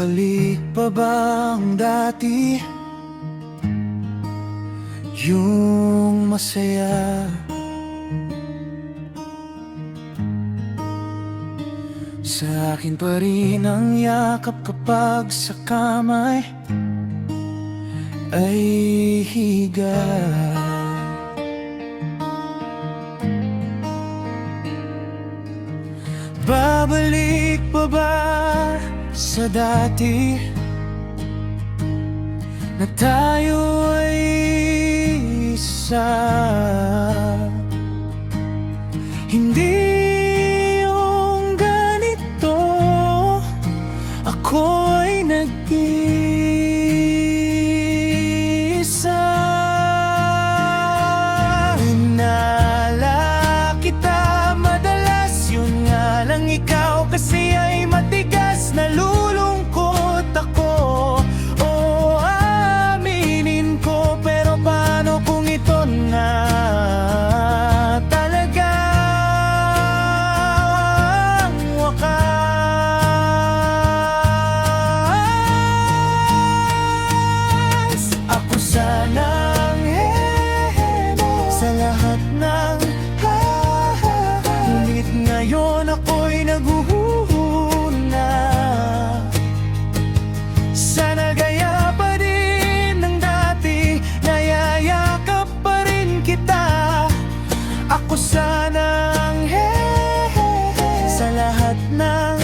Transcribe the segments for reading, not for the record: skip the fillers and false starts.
Babalik pa ba ang dati? Yung masaya sa akin pa rin ang yakap kapag sa kamay ay higa. Babalik pa ba sa dati na tayo ay isa? Hindi yung ganito, ako ay nag-iisa. Inala kita madalas, yun nga lang ikaw kasi ay matigas. Nalulungkot ako, o aminin ko, pero paano kung ito na talaga ang wakas? Ako sanang sa lahat ng ngunit ngayon ako'y naguhuna. Sana gaya pa din ng dati, nayayakap pa rin kita. Ako sanang sa lahat ng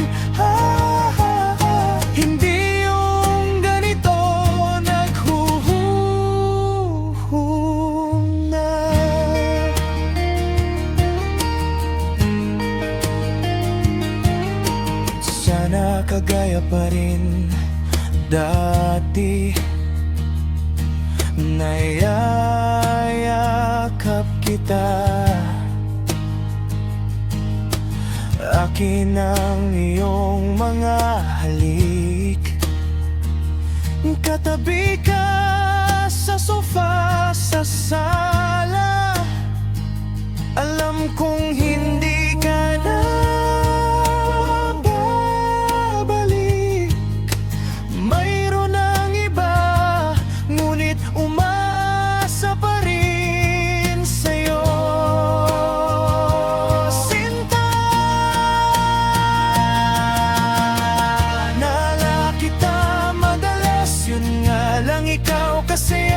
hindi yung ganito naghuhuna. Sana kagaya pa rin dati, nayayakap kita. Akin ang iyong mga halik, katabi ka sa sofa sa sala. Alam kong hindi ka na babalik, mayroon ng iba, ngunit umaasa pa rin sa'yo. Sinta, nala kita madalas, yun nga lang ikaw kasi